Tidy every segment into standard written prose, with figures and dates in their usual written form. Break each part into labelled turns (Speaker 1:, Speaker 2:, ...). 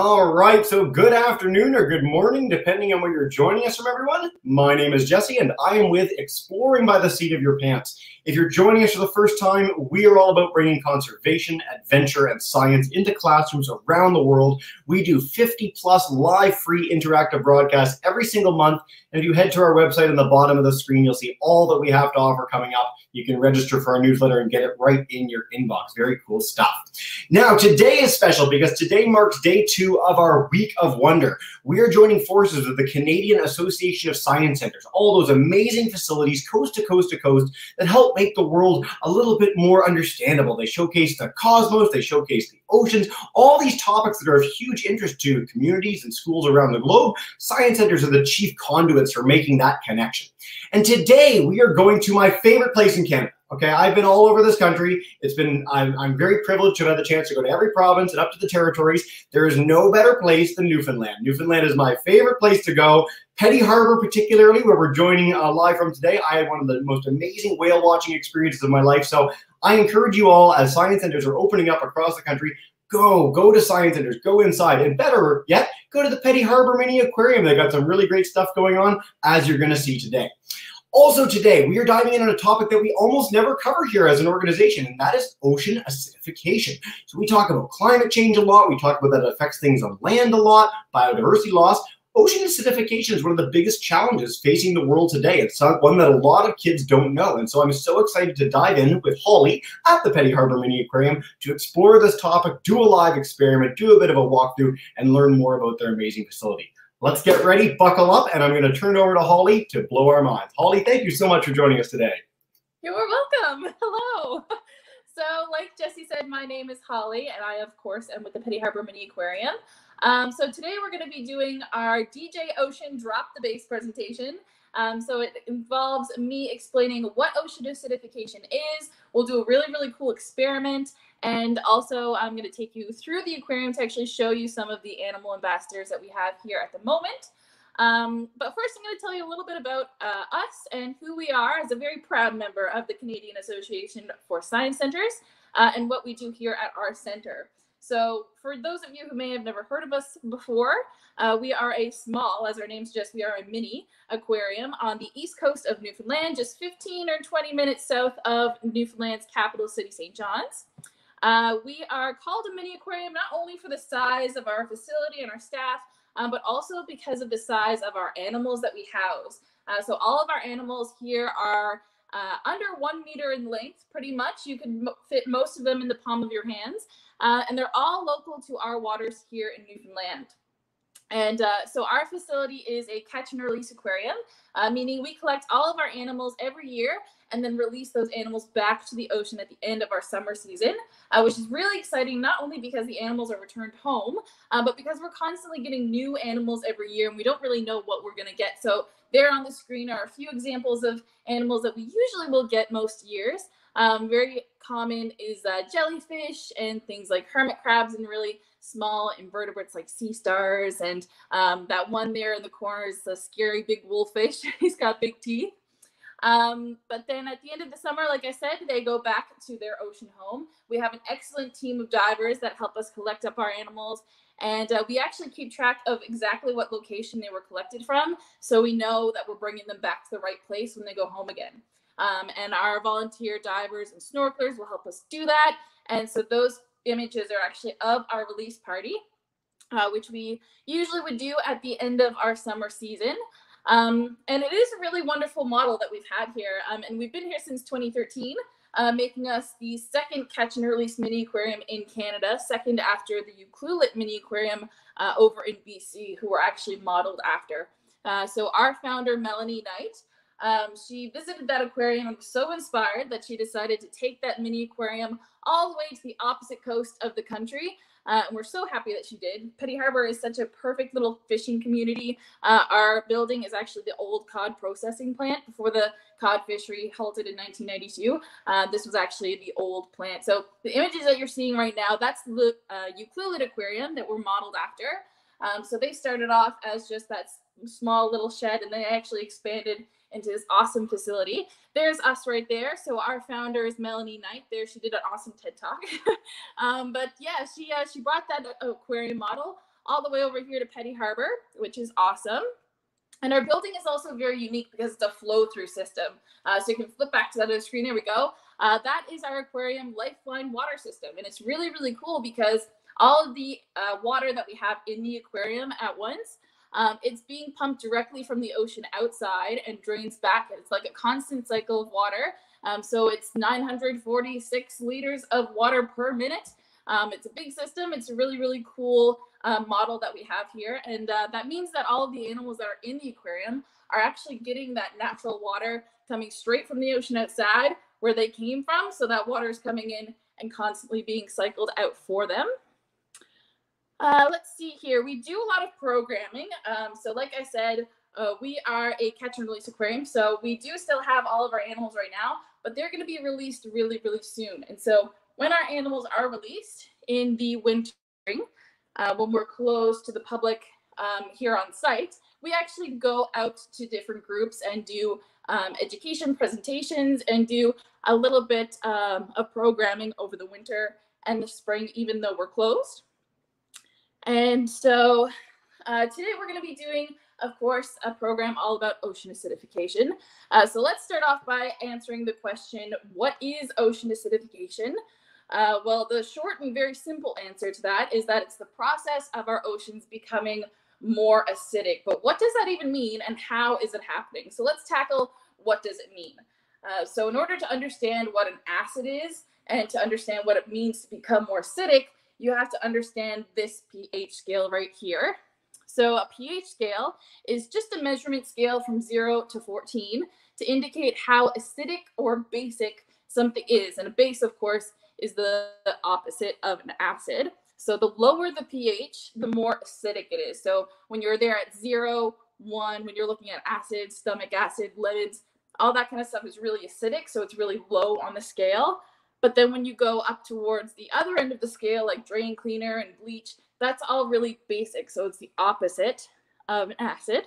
Speaker 1: All right, so good afternoon or good morning, depending on where you're joining us from, everyone. My name is Jesse, and I am with Exploring by the Seat of Your Pants. If you're joining us for the first time, we are all about bringing conservation, adventure, and science into classrooms around the world. We do 50-plus live, free, interactive broadcasts every single month, and if you head to our website on the bottom of the screen, you'll see all that we have to offer coming up. You can register for our newsletter and get it right in your inbox. Very cool stuff. Now, today is special because today marks day 2 of our Week of Wonder. We are joining forces with the Canadian Association of Science Centres, all those amazing facilities coast to coast to coast that help make the world a little bit more understandable. They showcase the cosmos, they showcase the oceans, all these topics that are of huge interest to communities and schools around the globe. Science centers are the chief conduits for making that connection. And today we are going to my favorite place in Canada. Okay, I've been all over this country. I'm very privileged to have the chance to go to every province and up to the territories. There is no better place than Newfoundland. Newfoundland is my favorite place to go. Petty Harbour, particularly, where we're joining live from today. I had one of the most amazing whale watching experiences of my life. So I encourage you all, as science centers are opening up across the country, go to science centers, go inside, and better yet, go to the Petty Harbour Mini Aquarium. They've got some really great stuff going on, as you're going to see today. Also today, we are diving in on a topic that we almost never cover here as an organization, and that is ocean acidification. So we talk about climate change a lot. We talk about that it affects things on land a lot, biodiversity loss. Ocean acidification is one of the biggest challenges facing the world today. It's one that a lot of kids don't know. And so I'm so excited to dive in with Holly at the Petty Harbour Mini Aquarium to explore this topic, do a live experiment, do a bit of a walkthrough, and learn more about their amazing facility. Let's get ready, buckle up, and I'm going to turn it over to Holly to blow our minds. Holly, thank you so much for joining us today.
Speaker 2: You're welcome. Hello. So like Jesse said, my name is Holly, and I, of course, am with the Petty Harbour Mini Aquarium. So today we're going to be doing our DJ Ocean Drop the Base presentation. So it involves me explaining what ocean acidification is. We'll do a really, really cool experiment. And also I'm going to take you through the aquarium to actually show you some of the animal ambassadors that we have here at the moment. But first I'm going to tell you a little bit about us and who we are as a very proud member of the Canadian Association for Science Centres and what we do here at our center. So for those of you who may have never heard of us before, we are a small, as our name suggests, we are a mini aquarium on the east coast of Newfoundland, just 15 or 20 minutes south of Newfoundland's capital city, St. John's. We are called a mini aquarium not only for the size of our facility and our staff, but also because of the size of our animals that we house. So all of our animals here are under 1 meter in length, pretty much. You can fit most of them in the palm of your hands. And they're all local to our waters here in Newfoundland. And so our facility is a catch and release aquarium, meaning we collect all of our animals every year and then release those animals back to the ocean at the end of our summer season, which is really exciting, not only because the animals are returned home, but because we're constantly getting new animals every year and we don't really know what we're going to get. So there on the screen are a few examples of animals that we usually will get most years. Very common is jellyfish and things like hermit crabs and really small invertebrates like sea stars. And that one there in the corner is a scary big wolffish. He's got big teeth. But then at the end of the summer, like I said, they go back to their ocean home. We have an excellent team of divers that help us collect up our animals. And we actually keep track of exactly what location they were collected from. So we know that we're bringing them back to the right place when they go home again. And our volunteer divers and snorkelers will help us do that. And so those images are actually of our release party, which we usually would do at the end of our summer season. And it is a really wonderful model that we've had here. And we've been here since 2013, making us the second catch and release mini aquarium in Canada, second after the Ucluelet Mini Aquarium over in BC, who were actually modeled after. So our founder, Melanie Knight, she visited that aquarium and was so inspired that she decided to take that mini aquarium all the way to the opposite coast of the country. And we're so happy that she did. Petty Harbour is such a perfect little fishing community. Our building is actually the old cod processing plant before the cod fishery halted in 1992. This was actually the old plant. So the images that you're seeing right now, that's the Ucluelet Aquarium that we're modeled after. So they started off as just that small little shed, and they actually expanded into this awesome facility. There's us right there. So our founder is Melanie Knight. There, she did an awesome TED Talk. But yeah, she brought that aquarium model all the way over here to Petty Harbor, which is awesome. And our building is also very unique because it's a flow-through system. So you can flip back to that other screen. There we go. That is our aquarium Lifeline water system. And it's really, really cool because all of the water that we have in the aquarium at once, it's being pumped directly from the ocean outside and drains back. It's like a constant cycle of water. So it's 946 liters of water per minute. It's a big system. It's a really, really cool model that we have here. And that means that all of the animals that are in the aquarium are actually getting that natural water coming straight from the ocean outside where they came from. So that water is coming in and constantly being cycled out for them. Let's see here. We do a lot of programming. So like I said, we are a catch and release aquarium. So we do still have all of our animals right now, but they're going to be released really, really soon. And so when our animals are released in the winter, when we're closed to the public here on site, we actually go out to different groups and do education presentations and do a little bit of programming over the winter and the spring, even though we're closed. And so today we're going to be doing, of course, a program all about ocean acidification. So let's start off by answering the question, what is ocean acidification? Well, the short and very simple answer to that is that it's the process of our oceans becoming more acidic. But what does that even mean and how is it happening? So let's tackle what does it mean. So in order to understand what an acid is and to understand what it means to become more acidic, you have to understand this pH scale right here. So a pH scale is just a measurement scale from 0 to 14 to indicate how acidic or basic something is. And a base, of course, is the opposite of an acid. So the lower the pH, the more acidic it is. So when you're there at 0, 1, when you're looking at acids, stomach acid, lipids, all that kind of stuff is really acidic. So it's really low on the scale. But then when you go up towards the other end of the scale, like drain cleaner and bleach, that's all really basic. So it's the opposite of an acid.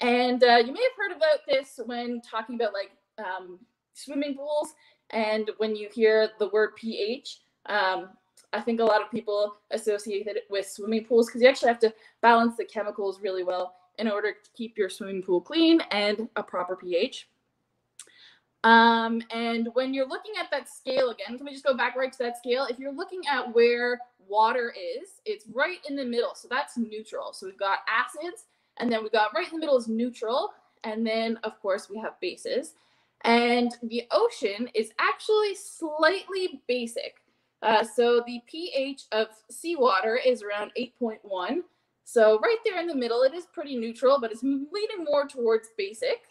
Speaker 2: And you may have heard about this when talking about like swimming pools. And when you hear the word pH, I think a lot of people associate it with swimming pools because you actually have to balance the chemicals really well in order to keep your swimming pool clean and a proper pH. And when you're looking at that scale again, can we just go back right to that scale? If you're looking at where water is, it's right in the middle. So that's neutral. So we've got acids, and then we've got right in the middle is neutral. And then, of course, we have bases. And the ocean is actually slightly basic. So the pH of seawater is around 8.1. So right there in the middle, it is pretty neutral, but it's leaning more towards basic.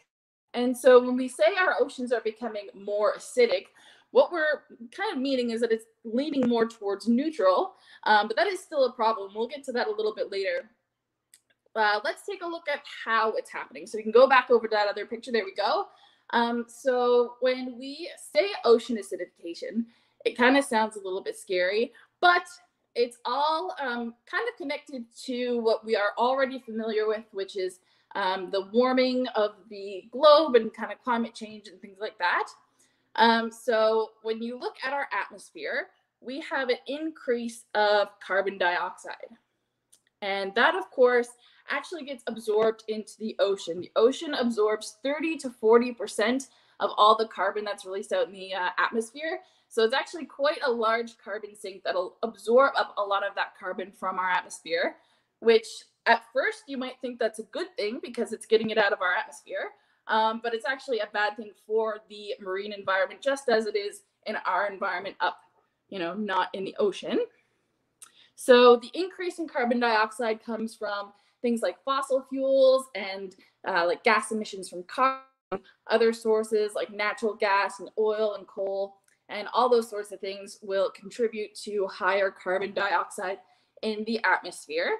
Speaker 2: And so when we say our oceans are becoming more acidic, what we're kind of meaning is that it's leaning more towards neutral, but that is still a problem. We'll get to that a little bit later. Let's take a look at how it's happening. So we can go back over to that other picture. There we go. So when we say ocean acidification, it kind of sounds a little bit scary, but it's all kind of connected to what we are already familiar with, which is the warming of the globe and kind of climate change and things like that. So when you look at our atmosphere, we have an increase of carbon dioxide. And that, of course, actually gets absorbed into the ocean. The ocean absorbs 30 to 40% of all the carbon that's released out in the atmosphere. So it's actually quite a large carbon sink that'll absorb up a lot of that carbon from our atmosphere, which at first you might think that's a good thing because it's getting it out of our atmosphere. But it's actually a bad thing for the marine environment, just as it is in our environment up, not in the ocean. So the increase in carbon dioxide comes from things like fossil fuels and like gas emissions from cars, other sources like natural gas and oil and coal, and all those sorts of things will contribute to higher carbon dioxide in the atmosphere.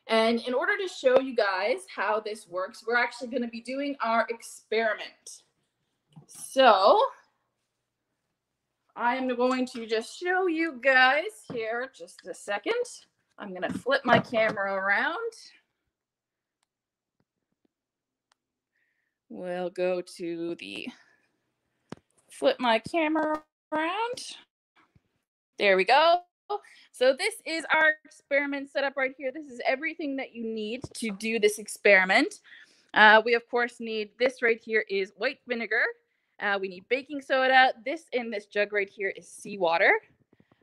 Speaker 2: And in order to show you guys how this works, we're actually going to be doing our experiment. So I'm going to just show you guys here just a second. I'm going to flip my camera around. We'll go to the flip my camera around. There we go. So this is our experiment setup right here. This is everything that you need to do this experiment. We of course need this right here is white vinegar. We need baking soda. This in this jug right here is seawater.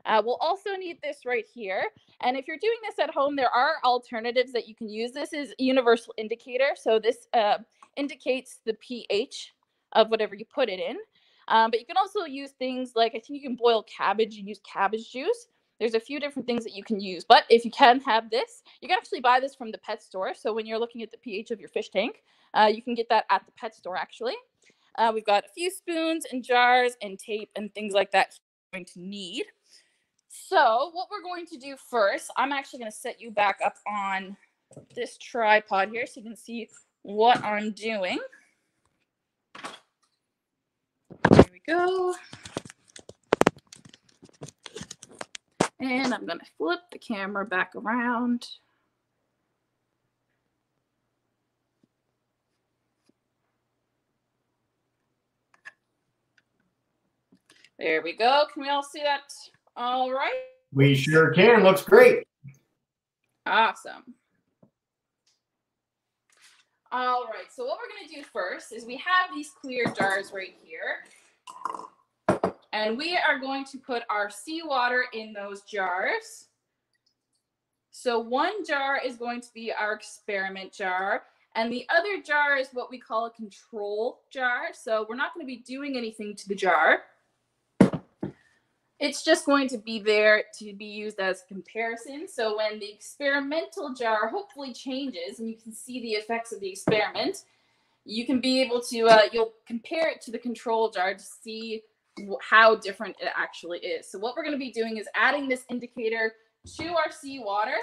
Speaker 2: We'll also need this right here. And if you're doing this at home, there are alternatives that you can use. This is a universal indicator. So this indicates the pH of whatever you put it in. But you can also use things like, I think you can boil cabbage and use cabbage juice. There's a few different things that you can use. But if you can have this, you can actually buy this from the pet store. So when you're looking at the pH of your fish tank, you can get that at the pet store actually. We've got a few spoons and jars and tape and things like that you're going to need. So what we're going to do first, I'm actually going to set you back up on this tripod here so you can see what I'm doing. There we go. And I'm going to flip the camera back around. There we go. Can we all see that? All right.
Speaker 1: We sure can. Looks great.
Speaker 2: Awesome. All right. So what we're going to do first is we have these clear jars right here. And we are going to put our seawater in those jars. So one jar is going to be our experiment jar. And the other jar is what we call a control jar. So we're not going to be doing anything to the jar. It's just going to be there to be used as a comparison. So when the experimental jar hopefully changes and you can see the effects of the experiment, you can be able to, you'll compare it to the control jar to see how different it actually is. So what we're going to be doing is adding this indicator to our seawater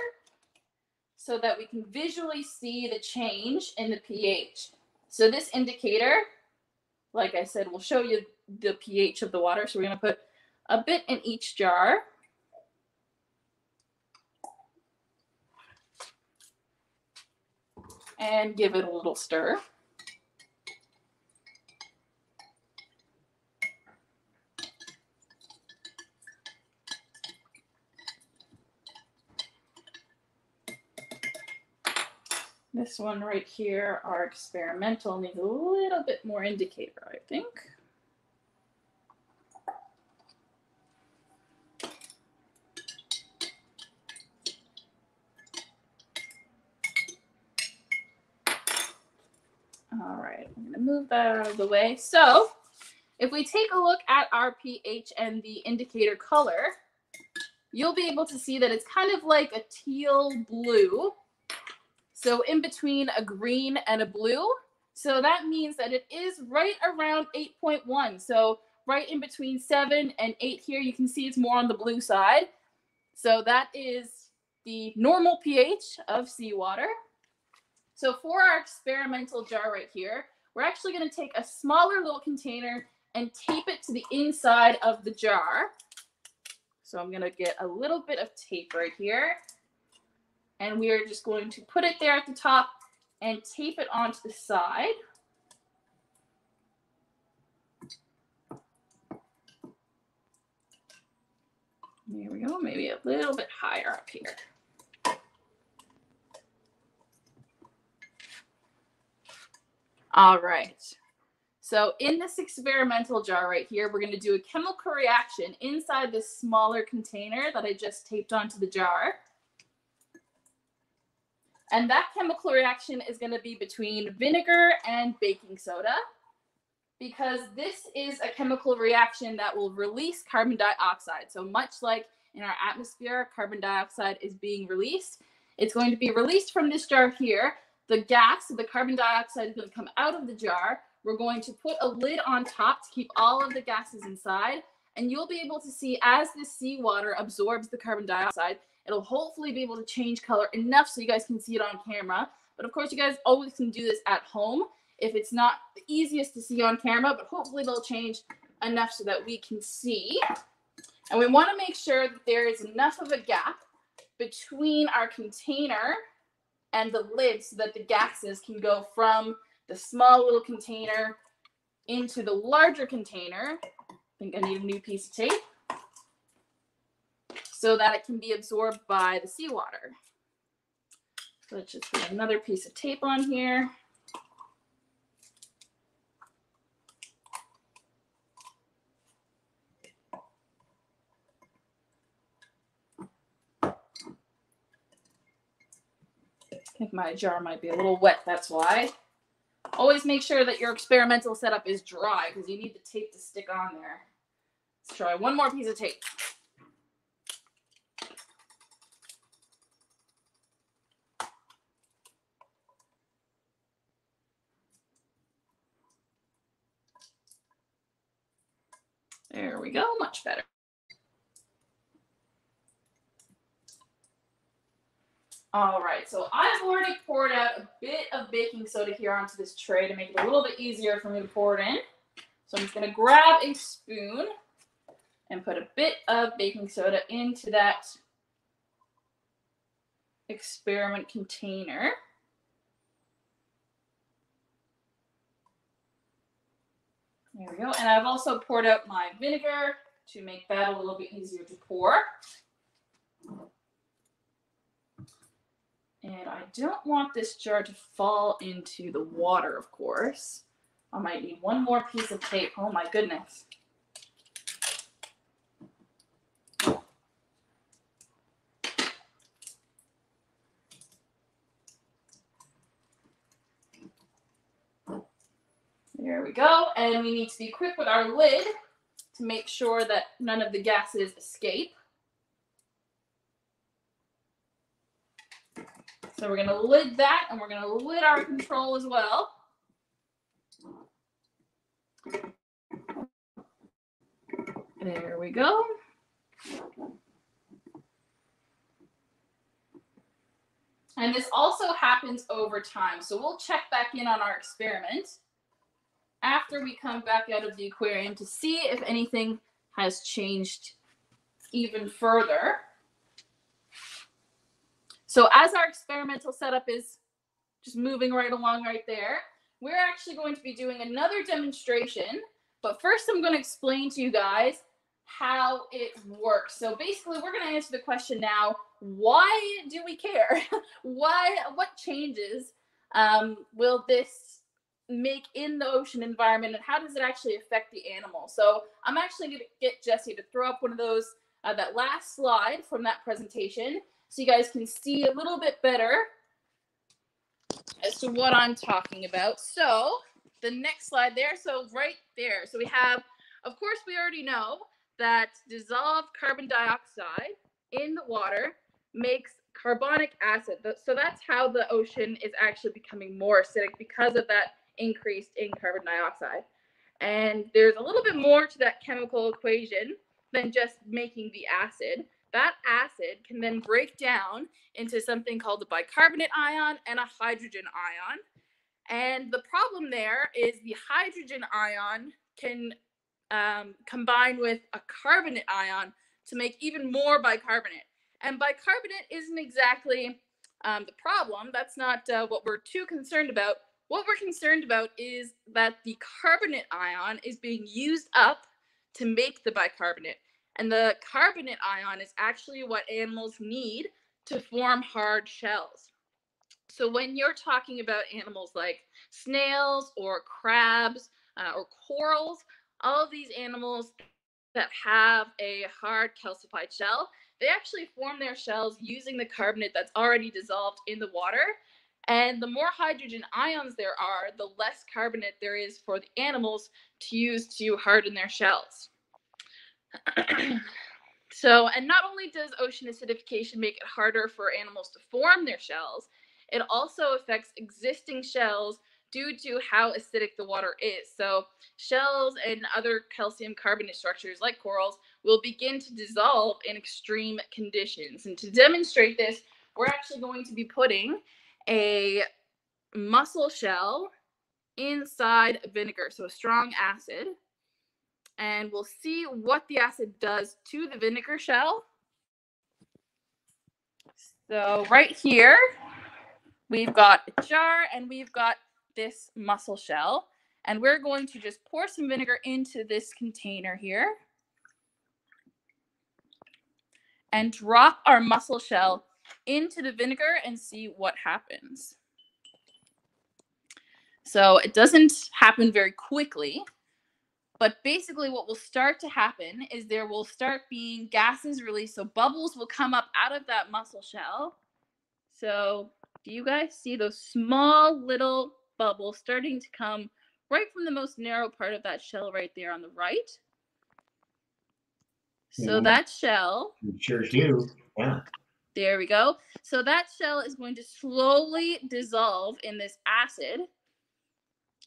Speaker 2: so that we can visually see the change in the pH. So this indicator, like I said, will show you the pH of the water. So we're going to put a bit in each jar. And give it a little stir. This one right here, our experimental, needs a little bit more indicator, I think. All right, I'm going to move that out of the way. So if we take a look at our pH and the indicator color, you'll be able to see that it's kind of like a teal blue. So in between a green and a blue. So that means that it is right around 8.1. So right in between 7 and 8 here, you can see it's more on the blue side. So that is the normal pH of seawater. So for our experimental jar right here, we're actually going to take a smaller little container and tape it to the inside of the jar. So I'm going to get a little bit of tape right here. And we are just going to put it there at the top and tape it onto the side. There we go, maybe a little bit higher up here. All right. So in this experimental jar right here, we're going to do a chemical reaction inside this smaller container that I just taped onto the jar. And that chemical reaction is going to be between vinegar and baking soda, because this is a chemical reaction that will release carbon dioxide. So much like in our atmosphere, carbon dioxide is being released. It's going to be released from this jar here. The gas, the carbon dioxide, is going to come out of the jar. We're going to put a lid on top to keep all of the gases inside. And you'll be able to see as this seawater absorbs the carbon dioxide, it'll hopefully be able to change color enough so you guys can see it on camera. But of course, you guys always can do this at home if it's not the easiest to see on camera, but hopefully they'll change enough so that we can see. And we want to make sure that there is enough of a gap between our container and the lid so that the gases can go from the small little container into the larger container. I think I need a new piece of tape. so that it can be absorbed by the seawater. So let's just put another piece of tape on here. I think my jar might be a little wet, that's why. Always make sure that your experimental setup is dry because you need the tape to stick on there. Let's try one more piece of tape. There we go, much better. All right, so I've already poured out a bit of baking soda here onto this tray to make it a little bit easier for me to pour it in. So I'm just gonna grab a spoon and put a bit of baking soda into that experiment container. There we go, and I've also poured out my vinegar to make that a little bit easier to pour. And I don't want this jar to fall into the water, of course. I might need one more piece of tape. Oh my goodness. There we go. And we need to be quick with our lid to make sure that none of the gases escape. So we're going to lid that, and we're going to lid our control as well. There we go. And this also happens over time. So we'll check back in on our experiment after we come back out of the aquarium to see if anything has changed even further. So as our experimental setup is just moving right along right there, we're actually going to be doing another demonstration. But first I'm going to explain to you guys how it works. So basically we're going to answer the question now, why do we care? What changes will this make in the ocean environment, and how does it actually affect the animal? So I'm actually going to get Jesse to throw up one of those, that last slide from that presentation, so you guys can see a little bit better as to what I'm talking about. So the next slide there, so right there. So we have, of course, we already know that dissolved carbon dioxide in the water makes carbonic acid. So that's how the ocean is actually becoming more acidic, because of that increase in carbon dioxide. And there's a little bit more to that chemical equation than just making the acid. That acid can then break down into something called a bicarbonate ion and a hydrogen ion. And the problem there is the hydrogen ion can combine with a carbonate ion to make even more bicarbonate. And bicarbonate isn't exactly the problem. That's not what we're too concerned about. What we're concerned about is that the carbonate ion is being used up to make the bicarbonate. And the carbonate ion is actually what animals need to form hard shells. So when you're talking about animals like snails or crabs or corals, all of these animals that have a hard calcified shell, they actually form their shells using the carbonate that's already dissolved in the water. And the more hydrogen ions there are, the less carbonate there is for the animals to use to harden their shells. So, and not only does ocean acidification make it harder for animals to form their shells, it also affects existing shells due to how acidic the water is. So shells and other calcium carbonate structures like corals will begin to dissolve in extreme conditions. And to demonstrate this, we're actually going to be putting a mussel shell inside vinegar, so a strong acid. And we'll see what the acid does to the vinegar shell. So right here, we've got a jar and we've got this mussel shell. And we're going to just pour some vinegar into this container here. and drop our mussel shell into the vinegar and see what happens. So it doesn't happen very quickly, but basically what will start to happen is there will start being gases released. So bubbles will come up out of that mussel shell. So do you guys see those small little bubbles starting to come right from the most narrow part of that shell right there on the right? So that shell.
Speaker 1: You sure do. Yeah.
Speaker 2: There we go. So that shell is going to slowly dissolve in this acid.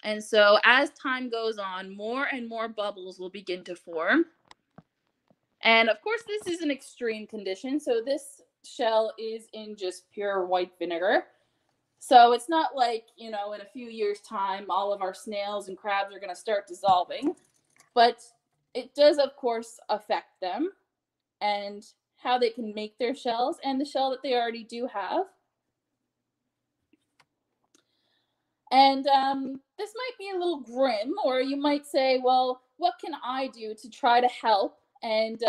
Speaker 2: And so as time goes on, more and more bubbles will begin to form. And of course, this is an extreme condition. So this shell is in just pure white vinegar. So it's not like, you know, in a few years' time, all of our snails and crabs are going to start dissolving. But it does, of course, affect them and how they can make their shells and the shell that they already do have. And this might be a little grim, or you might say, well, what can I do to try to help and,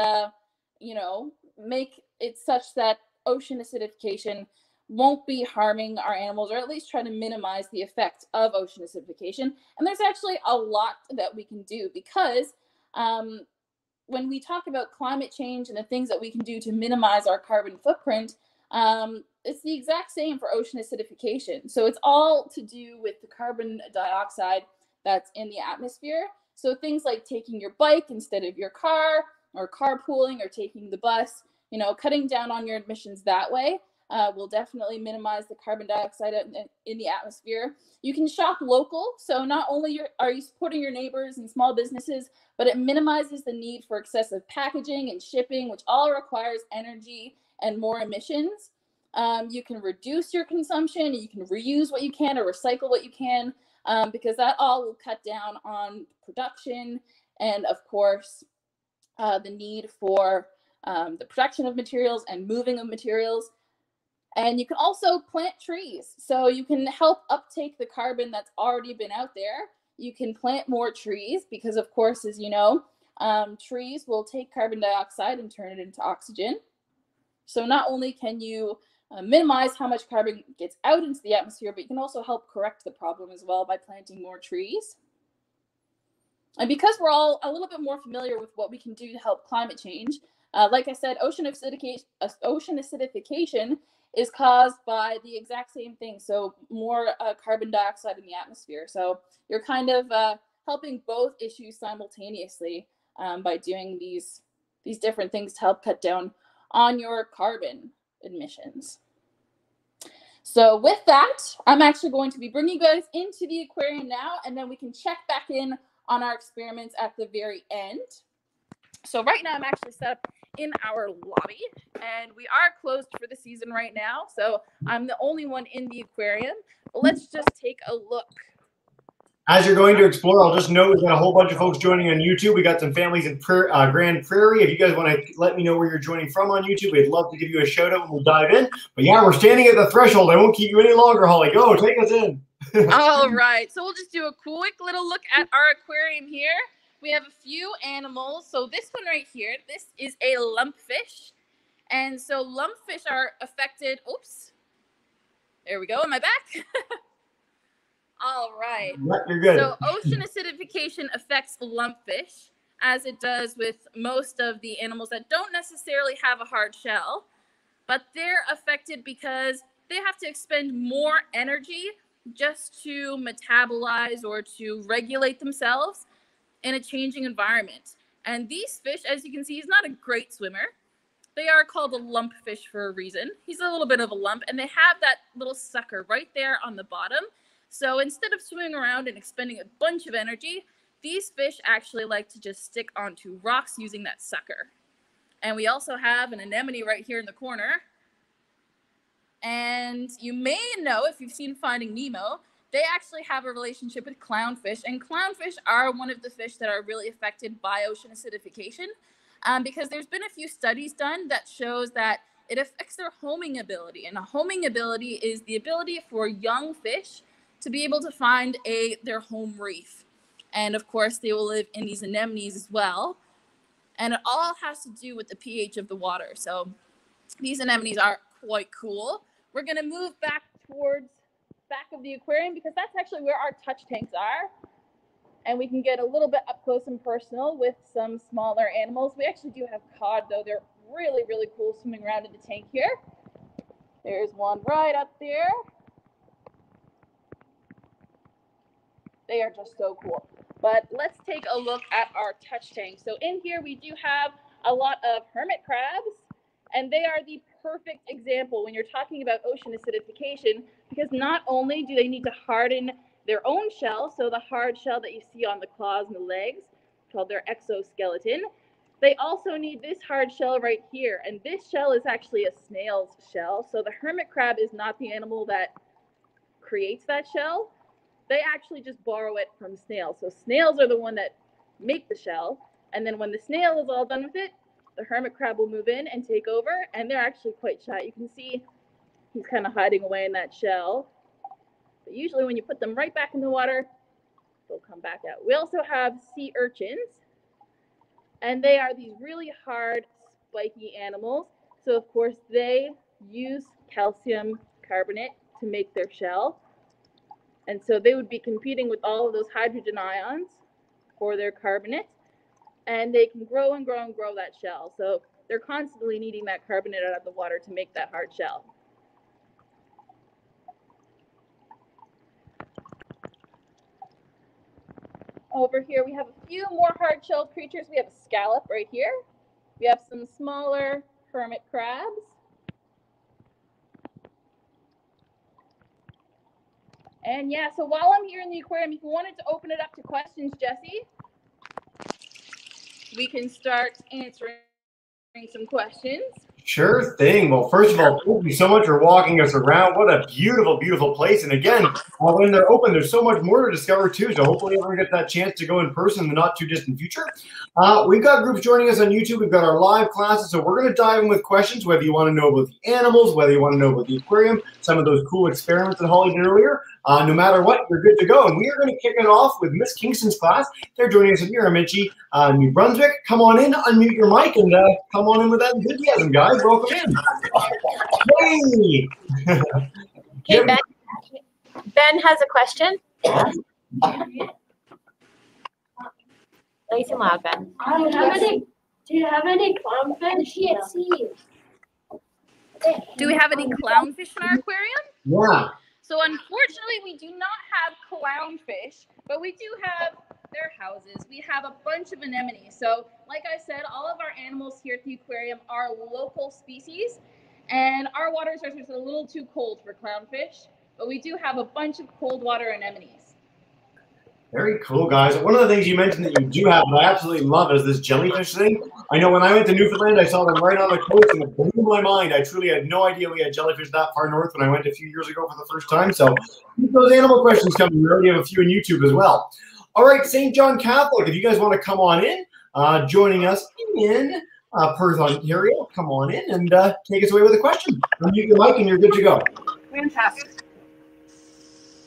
Speaker 2: you know, make it such that ocean acidification won't be harming our animals, or at least try to minimize the effect of ocean acidification? And there's actually a lot that we can do, because when we talk about climate change and the things that we can do to minimize our carbon footprint, it's the exact same for ocean acidification. So it's all to do with the carbon dioxide that's in the atmosphere. So things like taking your bike instead of your car, or carpooling, or taking the bus, you know, cutting down on your emissions that way will definitely minimize the carbon dioxide in the atmosphere. You can shop local. So not only are you supporting your neighbors and small businesses, but it minimizes the need for excessive packaging and shipping, which all requires energy and more emissions. You can reduce your consumption, you can reuse what you can or recycle what you can, because that all will cut down on production and, of course, the need for the production of materials and moving of materials. And you can also plant trees. So you can help uptake the carbon that's already been out there. You can plant more trees because, of course, as you know, trees will take carbon dioxide and turn it into oxygen. So not only can you minimize how much carbon gets out into the atmosphere, but you can also help correct the problem as well by planting more trees. And because we're all a little bit more familiar with what we can do to help climate change, like I said, ocean acidification is caused by the exact same thing. So more carbon dioxide in the atmosphere. So you're kind of helping both issues simultaneously by doing these different things to help cut down on your carbon emissions. So with that, I'm actually going to be bringing you guys into the aquarium now, and then we can check back in on our experiments at the very end. So right now I'm actually set up in our lobby, and we are closed for the season right now. So I'm the only one in the aquarium, but let's just take a look.
Speaker 1: As you're going to explore, I'll just note we've got a whole bunch of folks joining on YouTube. We got some families in Grand Prairie. If you guys want to let me know where you're joining from on YouTube, we'd love to give you a shout out and we'll dive in. But yeah, we're standing at the threshold. I won't keep you any longer, Holly. Go, take us in.
Speaker 2: All right. So we'll just do a quick little look at our aquarium here. We have a few animals. So this one right here, this is a lumpfish. And so lumpfish are affected. Oops. There we go. Am I back? All right.
Speaker 1: You're good.
Speaker 2: So ocean acidification affects lumpfish, as it does with most of the animals that don't necessarily have a hard shell, but they're affected because they have to expend more energy just to metabolize or to regulate themselves in a changing environment. And these fish, as you can see, he's not a great swimmer. They are called a lumpfish for a reason. He's a little bit of a lump, and they have that little sucker right there on the bottom. So instead of swimming around and expending a bunch of energy, these fish actually like to just stick onto rocks using that sucker. And we also have an anemone right here in the corner. And you may know, if you've seen Finding Nemo, they actually have a relationship with clownfish. And clownfish are one of the fish that are really affected by ocean acidification, because there's been a few studies done that shows that it affects their homing ability. And a homing ability is the ability for young fish to be able to find their home reef. And of course, they will live in these anemones as well. And it all has to do with the pH of the water. So these anemones are quite cool. We're going to move back towards back of the aquarium because that's actually where our touch tanks are. And we can get a little bit up close and personal with some smaller animals. We actually do have cod, though. They're really, really cool swimming around in the tank here. There's one right up there. They are just so cool. But let's take a look at our touch tank. So in here, we do have a lot of hermit crabs, and they are the perfect example when you're talking about ocean acidification, because not only do they need to harden their own shell, so the hard shell that you see on the claws and the legs, called their exoskeleton, they also need this hard shell right here. And this shell is actually a snail's shell. So the hermit crab is not the animal that creates that shell. They actually just borrow it from snails. So snails are the one that make the shell. And then when the snail is all done with it, the hermit crab will move in and take over. And they're actually quite shy. You can see he's kind of hiding away in that shell. But usually when you put them right back in the water, they'll come back out. We also have sea urchins. And they are these really hard, spiky animals. So of course they use calcium carbonate to make their shell. And so they would be competing with all of those hydrogen ions for their carbonate. And they can grow and grow and grow that shell. So they're constantly needing that carbonate out of the water to make that hard shell. Over here, we have a few more hard-shelled creatures. We have a scallop right here. We have some smaller hermit crabs. And yeah, so while I'm here in the aquarium, if you wanted to open it up to questions, Jesse, we can start answering some questions.
Speaker 1: Sure thing. Well, first of all, thank you so much for walking us around. What a beautiful, beautiful place. And again, when they're open, there's so much more to discover too. So hopefully everyone gets that chance to go in person in the not too distant future. We've got groups joining us on YouTube. We've got our live classes. So we're going to dive in with questions, whether you want to know about the animals, whether you want to know about the aquarium, some of those cool experiments that Holly did earlier. No matter what, you're good to go. And we are going to kick it off with Miss Kingston's class. They're joining us in Miramichi, New Brunswick. Come on in, unmute your mic, and come on in with that enthusiasm, guys. Welcome in. Hey!
Speaker 3: Hey, Ben. Ben has a question. Nice and loud, Ben.
Speaker 4: Do you have any clownfish? Yes.
Speaker 2: Do we have any clownfish in our aquarium?
Speaker 1: Yeah.
Speaker 2: So unfortunately, we do not have clownfish, but we do have their houses. We have a bunch of anemones. So like I said, all of our animals here at the aquarium are local species, and our waters are just a little too cold for clownfish, but we do have a bunch of cold water anemones.
Speaker 1: Very cool, guys. One of the things you mentioned that you do have that I absolutely love is this jellyfish thing. I know when I went to Newfoundland, I saw them right on the coast, and it blew my mind. I truly had no idea we had jellyfish that far north when I went a few years ago for the first time. So keep those animal questions coming. We already have a few on YouTube as well. All right, St. John Catholic, if you guys want to come on in, joining us in Perth, Ontario, come on in and take us away with a question. Unmute your mic and you're good to go.
Speaker 4: Fantastic.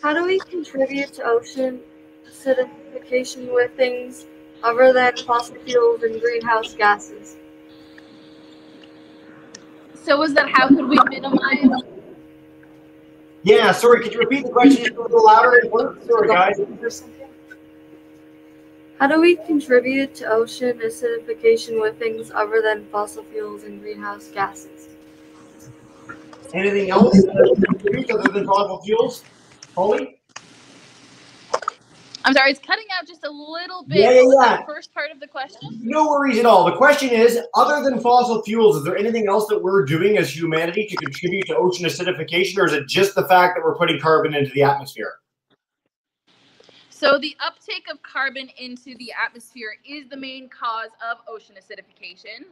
Speaker 5: How do we contribute to ocean acidification with things other than fossil fuels and greenhouse gases?
Speaker 2: So was that how could we minimize?
Speaker 1: Yeah, sorry, could you repeat the question just a little louder? Sorry, guys.
Speaker 5: How do we contribute to ocean acidification with things other than fossil fuels and greenhouse gases?
Speaker 1: Anything else other than fossil fuels? Holly?
Speaker 2: I'm sorry, it's cutting out just a little bit.
Speaker 1: Yeah.
Speaker 2: What was that first part of the question?
Speaker 1: No worries at all. The question is, other than fossil fuels, is there anything else that we're doing as humanity to contribute to ocean acidification, or is it just the fact that we're putting carbon into the atmosphere?
Speaker 2: So the uptake of carbon into the atmosphere is the main cause of ocean acidification.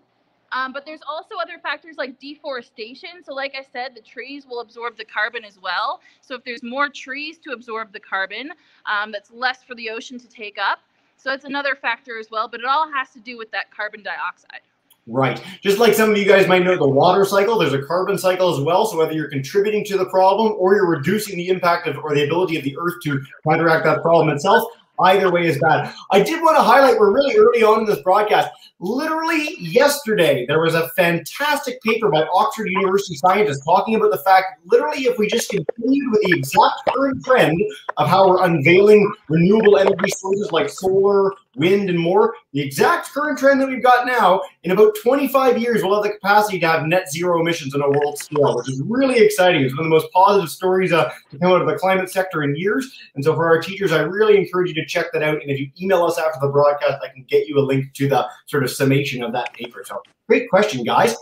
Speaker 2: But there's also other factors like deforestation. So like I said, the trees will absorb the carbon as well. So if there's more trees to absorb the carbon, that's less for the ocean to take up. So that's another factor as well, but it all has to do with that carbon dioxide.
Speaker 1: Right. Just like some of you guys might know the water cycle, there's a carbon cycle as well. So whether you're contributing to the problem or you're reducing the impact of or the ability of the earth to counteract that problem itself, Either way is bad. I did want to highlight, we're really early on in this broadcast. Literally yesterday, there was a fantastic paper by Oxford University scientists talking about the fact, literally, if we just continued with the exact current trend of how we're unveiling renewable energy sources like solar, wind, and more, the exact current trend that we've got now, in about 25 years, we'll have the capacity to have net zero emissions on a world scale, which is really exciting. It's one of the most positive stories to come out of the climate sector in years. And so for our teachers, I really encourage you to check that out. And if you email us after the broadcast, I can get you a link to the sort of summation of that paper. So great question, guys.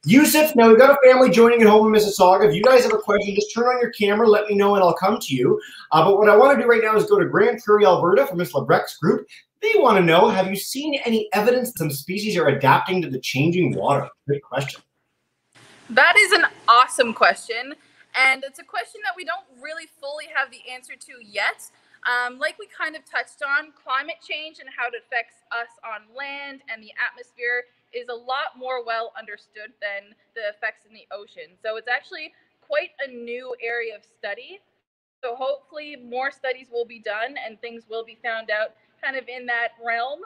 Speaker 1: Yusuf, now we've got a family joining at home in Mississauga. If you guys have a question, just turn on your camera, let me know, and I'll come to you. But what I want to do right now is go to Grand Prairie, Alberta for Miss Lebrec's group. They want to know, have you seen any evidence some species are adapting to the changing water? Great question.
Speaker 2: That is an awesome question. And it's a question that we don't really fully have the answer to yet. Like we kind of touched on, climate change and how it affects us on land and the atmosphere is a lot more well understood than the effects in the ocean. So it's actually quite a new area of study. So hopefully more studies will be done and things will be found out kind of in that realm.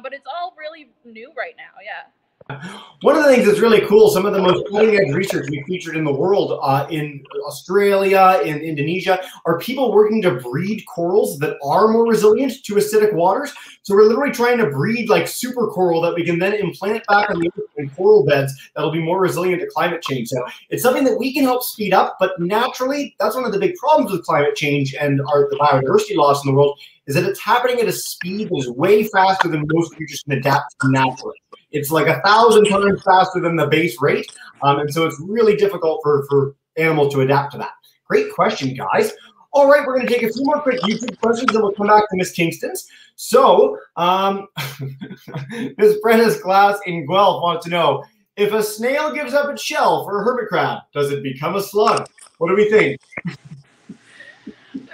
Speaker 2: But it's all really new right now, yeah.
Speaker 1: One of the things that's really cool, some of the most cutting-edge research we featured in the world, in Australia, in Indonesia, are people working to breed corals that are more resilient to acidic waters. So we're literally trying to breed like super coral that we can then implant back in coral beds that'll be more resilient to climate change. So it's something that we can help speed up, but naturally, that's one of the big problems with climate change and the biodiversity loss in the world, is that it's happening at a speed that is way faster than most creatures can adapt to naturally. It's like 1,000 times faster than the base rate. And so it's really difficult for animals to adapt to that. Great question, guys. All right, we're going to take a few more quick YouTube questions and we'll come back to Miss Kingston's. So, Miss Brenna's class in Guelph wants to know, if a snail gives up its shell for a hermit crab, does it become a slug? What do we think?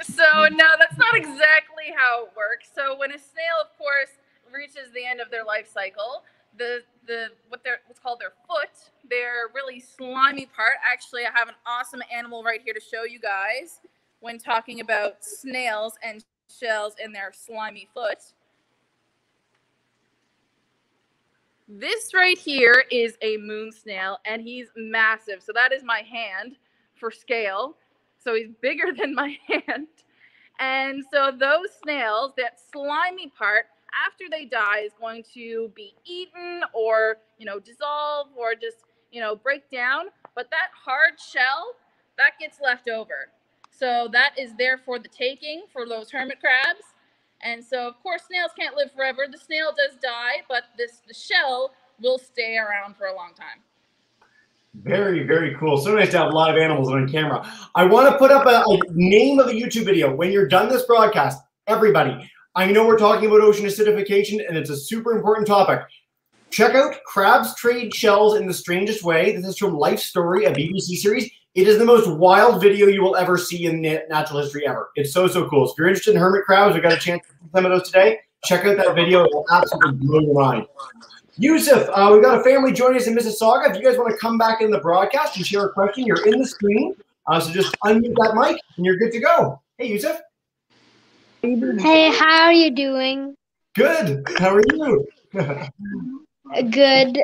Speaker 2: So, no, that's not exactly how it works. So when a snail, of course, reaches the end of their life cycle, what's called their foot, their really slimy part. Actually, I have an awesome animal right here to show you guys when talking about snails and shells in their slimy foot. This right here is a moon snail, and he's massive. So that is my hand for scale. So he's bigger than my hand. And so those snails, that slimy part, after they die, is going to be eaten or, dissolve or just, break down. But that hard shell, that gets left over. So that is there for the taking for those hermit crabs. And so, of course, snails can't live forever. The snail does die, but the shell will stay around for a long time.
Speaker 1: Very, very cool. So nice to have a lot of animals on camera. I want to put up a name of the YouTube video. When you're done this broadcast, everybody, I know we're talking about ocean acidification, and it's a super important topic. Check out Crabs Trade Shells in the Strangest Way. This is from Life Story, a BBC series. It is the most wild video you will ever see in natural history ever. It's so, so cool. So if you're interested in hermit crabs, we got a chance to see some of those today. Check out that video. It will absolutely blow your mind. Yusuf, we've got a family joining us in Mississauga. If you guys want to come back in the broadcast and share a question, you're in the screen. So just unmute that mic and you're good to go. Hey, Yusuf.
Speaker 6: Hey, how are you doing?
Speaker 1: Good. How are you?
Speaker 6: Good.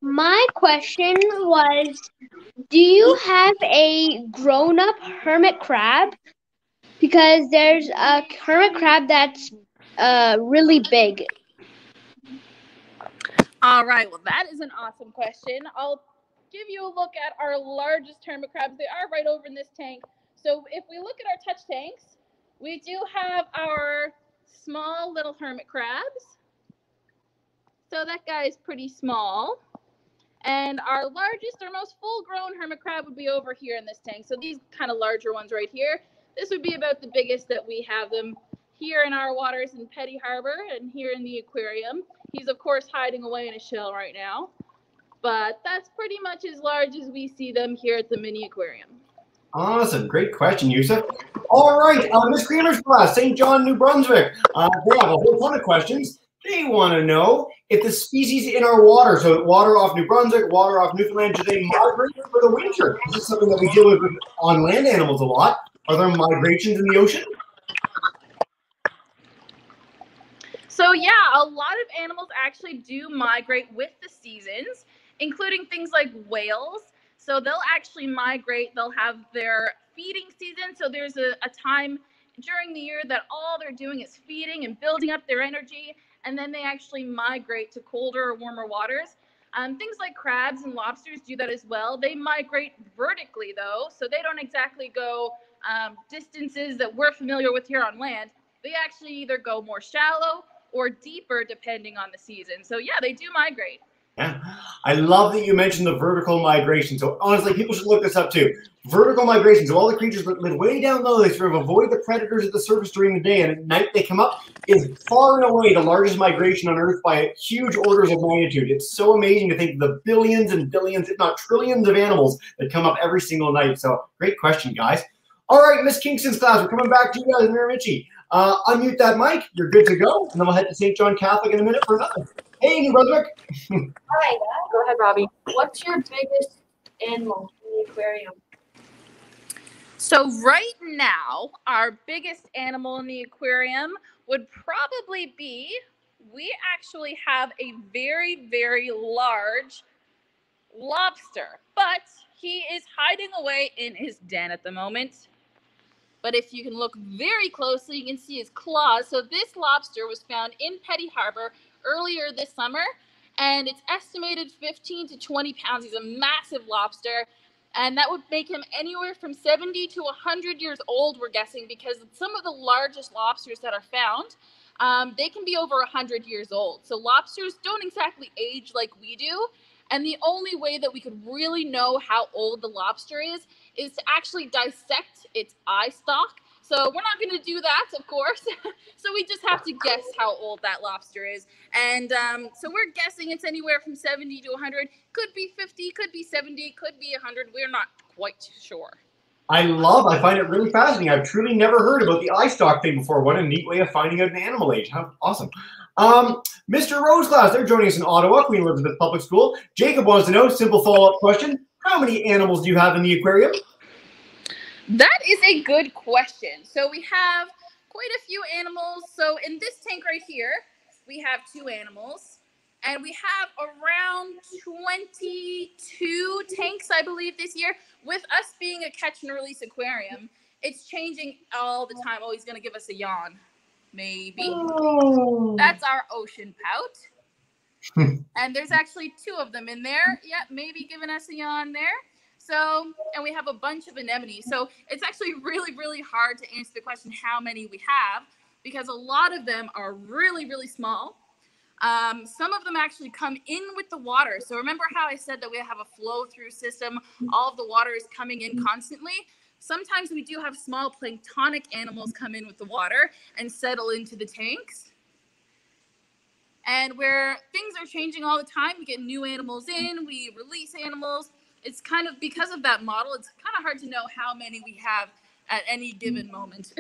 Speaker 6: My question was, do you have a grown-up hermit crab? Because there's a hermit crab that's really big.
Speaker 2: All right. Well, that is an awesome question. I'll give you a look at our largest hermit crabs. They are right over in this tank. So if we look at our touch tanks, we do have our small little hermit crabs. So that guy is pretty small. And our largest or most full-grown hermit crab would be over here in this tank. So these kind of larger ones right here, this would be about the biggest that we have them here in our waters in Petty Harbor and here in the aquarium. He's, of course, hiding away in a shell right now. But that's pretty much as large as we see them here at the mini aquarium.
Speaker 1: Awesome. Great question, Yusuf. All right. Miss Creamer's class, St. John, New Brunswick. They have a whole ton of questions. They want to know if the species in our water, so water off New Brunswick, water off Newfoundland, do they migrate for the winter? This is something that we deal with on land animals a lot. Are there migrations in the ocean?
Speaker 2: So yeah, a lot of animals actually do migrate with the seasons, including things like whales. So they'll actually migrate, they'll have their feeding season. So there's a time during the year that all they're doing is feeding and building up their energy, and then they actually migrate to colder or warmer waters. Things like crabs and lobsters do that as well. They migrate vertically though, so they don't exactly go distances that we're familiar with here on land. They actually either go more shallow or deeper depending on the season. So yeah, they do migrate.
Speaker 1: Yeah, I love that you mentioned the vertical migration. So honestly, people should look this up too. Vertical migration. So all the creatures that live way down low, they sort of avoid the predators at the surface during the day, and at night they come up, is far and away the largest migration on Earth by huge orders of magnitude. It's so amazing to think of the billions and billions, if not trillions of animals that come up every single night. So great question, guys. All right, Miss Kingston's class, we're coming back to you guys, Miramichi. Unmute that mic. You're good to go. And then we'll head to St. John Catholic in a minute for another. Hey, New Brunswick.
Speaker 4: Hi. Go ahead, Robbie. What's your biggest animal in the aquarium?
Speaker 2: So right now, our biggest animal in the aquarium would probably be, we actually have a very, very large lobster, but he is hiding away in his den at the moment. But if you can look very closely, you can see his claws. So this lobster was found in Petty Harbor earlier this summer, and it's estimated 15 to 20 pounds. He's a massive lobster, and that would make him anywhere from 70 to 100 years old, we're guessing, because some of the largest lobsters that are found, they can be over 100 years old. So lobsters don't exactly age like we do, and the only way that we could really know how old the lobster is to actually dissect its eye stalk. So we're not going to do that, of course. So we just have to guess how old that lobster is. And so we're guessing it's anywhere from 70 to 100. Could be 50, could be 70, could be 100. We're not quite sure.
Speaker 1: I find it really fascinating. I've truly never heard about the eye stalk thing before. What a neat way of finding out an animal age. How awesome. Mr. Roseclass, they're joining us in Ottawa, Queen Elizabeth Public School. Jacob wants to know, simple follow-up question. How many animals do you have in the aquarium?
Speaker 2: That is a good question. So we have quite a few animals. So in this tank right here, we have 2 animals. And we have around 22 tanks, I believe, this year. With us being a catch and release aquarium, it's changing all the time. Oh, he's going to give us a yawn. Maybe. Oh. That's our ocean pout. And there's actually 2 of them in there. Yeah, maybe giving us a yawn there. So, and we have a bunch of anemones. So it's actually really, really hard to answer the question how many we have, because a lot of them are really, really small. Some of them actually come in with the water. So remember how I said that we have a flow through system? All of the water is coming in constantly. Sometimes we do have small planktonic animals come in with the water and settle into the tanks. And where things are changing all the time, we get new animals in, we release animals. It's kind of, because of that model, it's kind of hard to know how many we have at any given moment.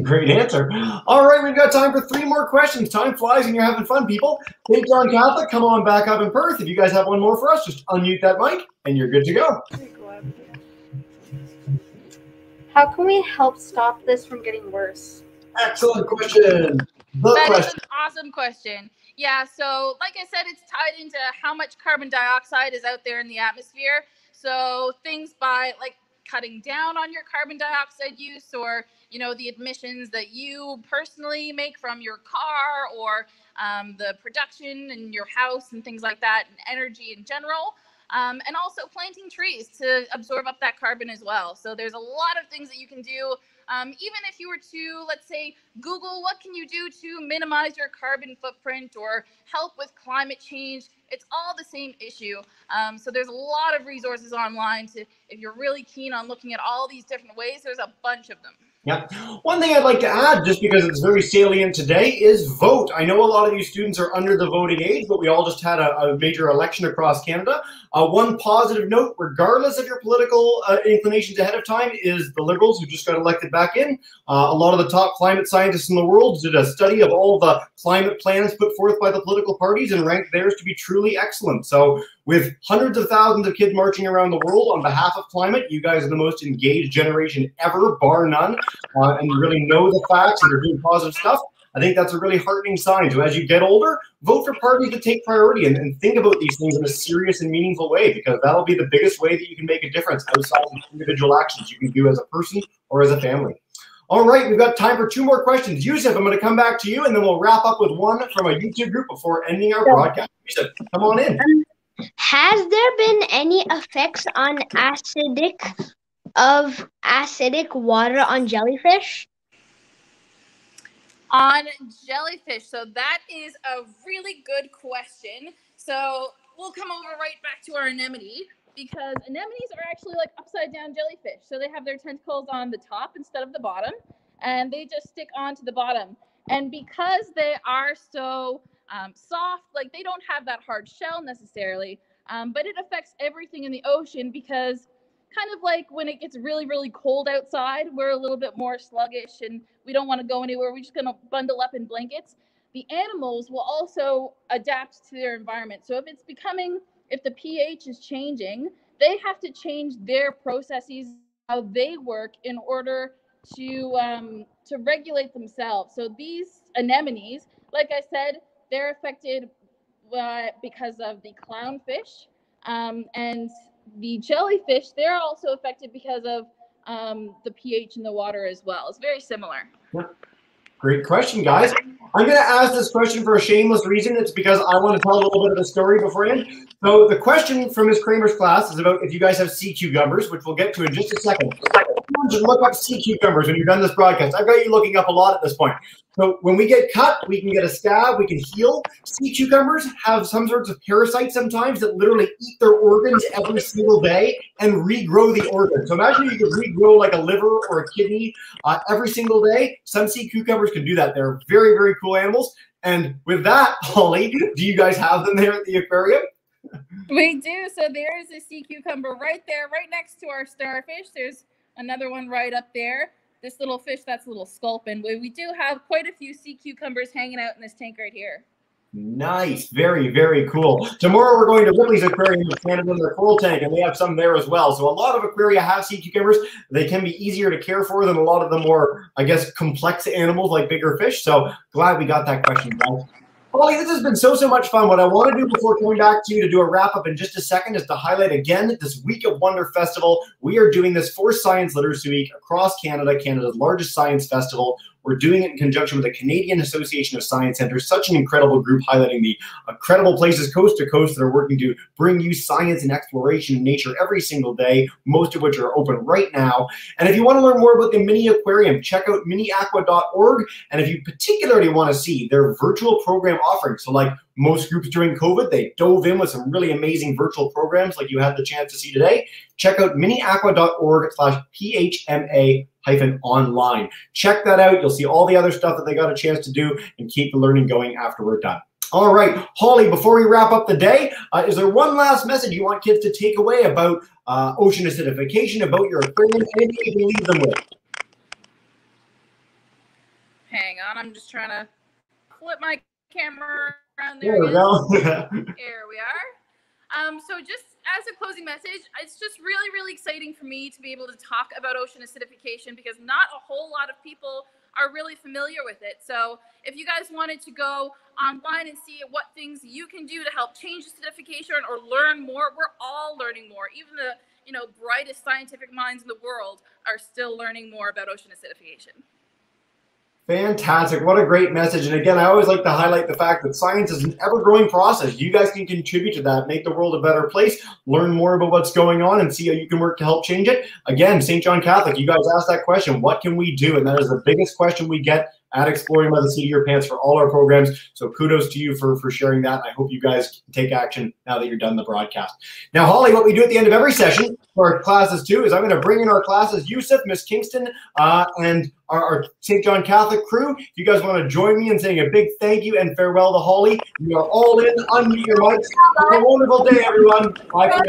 Speaker 1: Great answer. All right, we've got time for 3 more questions. Time flies and you're having fun, people. St. John Catholic, come on back up in Perth. If you guys have one more for us, just unmute that mic and you're good to go.
Speaker 5: How can we help stop this from getting worse?
Speaker 1: Excellent question.
Speaker 2: That is an awesome question. Yeah, so like I said, it's tied into how much carbon dioxide is out there in the atmosphere. So things by like cutting down on your carbon dioxide use, or, you know, the emissions that you personally make from your car, or the production in your house and things like that, and energy in general. And also planting trees to absorb up that carbon as well. So there's a lot of things that you can do. Even if you were to, let's say, Google what can you do to minimize your carbon footprint or help with climate change, it's all the same issue. So there's a lot of resources online if you're really keen on looking at all these different ways, there's a bunch of them.
Speaker 1: Yeah. One thing I'd like to add, just because it's very salient today, is vote. I know a lot of you students are under the voting age, but we all just had a major election across Canada. One positive note, regardless of your political inclinations ahead of time, is the Liberals, who just got elected back in. A lot of the top climate scientists in the world did a study of all the climate plans put forth by the political parties and ranked theirs to be truly excellent. So with hundreds of thousands of kids marching around the world on behalf of climate, you guys are the most engaged generation ever, bar none. And you really know the facts and are doing positive stuff. I think that's a really heartening sign. So as you get older, vote for parties that take priority and think about these things in a serious and meaningful way, because that'll be the biggest way that you can make a difference outside of individual actions you can do as a person or as a family. All right, we've got time for 2 more questions. Yusuf, I'm going to come back to you, and then we'll wrap up with one from a YouTube group before ending our broadcast. Yusuf, come on in.
Speaker 6: Has there been any effects on acidic water on jellyfish?
Speaker 2: On jellyfish, so that is a really good question. So we'll come over right back to our anemone, because anemones are actually like upside down jellyfish. So they have their tentacles on the top instead of the bottom, and they just stick onto the bottom. And because they are so soft, like they don't have that hard shell necessarily, but it affects everything in the ocean, because kind of like when it gets really, really cold outside, we're a little bit more sluggish and we don't want to go anywhere. We're just going to bundle up in blankets. The animals will also adapt to their environment. So if the pH is changing, they have to change their processes, how they work, in order to regulate themselves. So these anemones, like I said, they're affected because of the clownfish, and the jellyfish, they're also affected because of the pH in the water as well. It's very similar.
Speaker 1: Yeah. Great question, guys. I'm going to ask this question for a shameless reason. It's because I want to tell a little bit of the story beforehand. So the question from Ms. Kramer's class is about if you guys have sea cucumbers, which we'll get to in just a second. Just look up sea cucumbers when you're done this broadcast. I've got you looking up a lot at this point. So when we get cut, we can get a scab, we can heal. Sea cucumbers have some sorts of parasites sometimes that literally eat their organs every single day and regrow the organ. So imagine you could regrow like a liver or a kidney every single day. Some sea cucumbers can do that. They're very, very cool animals. And with that, Holly, do you guys have them there at the aquarium?
Speaker 2: We do. So there's a sea cucumber right there, right next to our starfish. There's another one right up there. This little fish, that's a little sculpin. We do have quite a few sea cucumbers hanging out in this tank right here.
Speaker 1: Nice. Very, very cool. Tomorrow we're going to Ripley's Aquarium in Canada in their coral tank, and they have some there as well. So a lot of aquaria have sea cucumbers. They can be easier to care for than a lot of the more, I guess, complex animals like bigger fish. So glad we got that question, guys. Holly, this has been so much fun. What I want to do before coming back to you to do a wrap-up in just a second is to highlight again this Week of Wonder Festival. We are doing this for Science Literacy Week across Canada, Canada's largest science festival. We're doing it in conjunction with the Canadian Association of Science Centers, such an incredible group highlighting the incredible places coast to coast that are working to bring you science and exploration in nature every single day, most of which are open right now. And if you want to learn more about the mini aquarium, check out miniaqua.org. And if you particularly want to see their virtual program offerings, so like most groups during COVID, they dove in with some really amazing virtual programs like you had the chance to see today. Check out miniaqua.org/PHMA-online. Check that out. You'll see all the other stuff that they got a chance to do and keep the learning going after we're done. All right, Holly, before we wrap up the day, is there one last message you want kids to take away about ocean acidification, about your aquarium, anything you can leave them with?
Speaker 2: Hang on, I'm just trying to flip my camera around there.
Speaker 1: There we go.
Speaker 2: Here we are. So just as a closing message, it's just really, really exciting for me to be able to talk about ocean acidification, because not a whole lot of people are really familiar with it. So if you guys wanted to go online and see what things you can do to help change acidification or learn more, we're all learning more. Even the brightest scientific minds in the world are still learning more about ocean acidification.
Speaker 1: Fantastic. What a great message. And again, I always like to highlight the fact that science is an ever-growing process. You guys can contribute to that, make the world a better place, learn more about what's going on, and see how you can work to help change it. Again, St. John Catholic, you guys asked that question, what can we do? And that is the biggest question we get at Exploring by the Seat of Your Pants for all our programs. So kudos to you for sharing that. I hope you guys can take action now that you're done the broadcast. Now, Holly, what we do at the end of every session for our classes too is I'm going to bring in our classes, Yusuf, Miss Kingston, and our St. John Catholic crew. If you guys want to join me in saying a big thank you and farewell to Holly, you are all in. Unmute your mics. Have a wonderful day, everyone. Bye for now.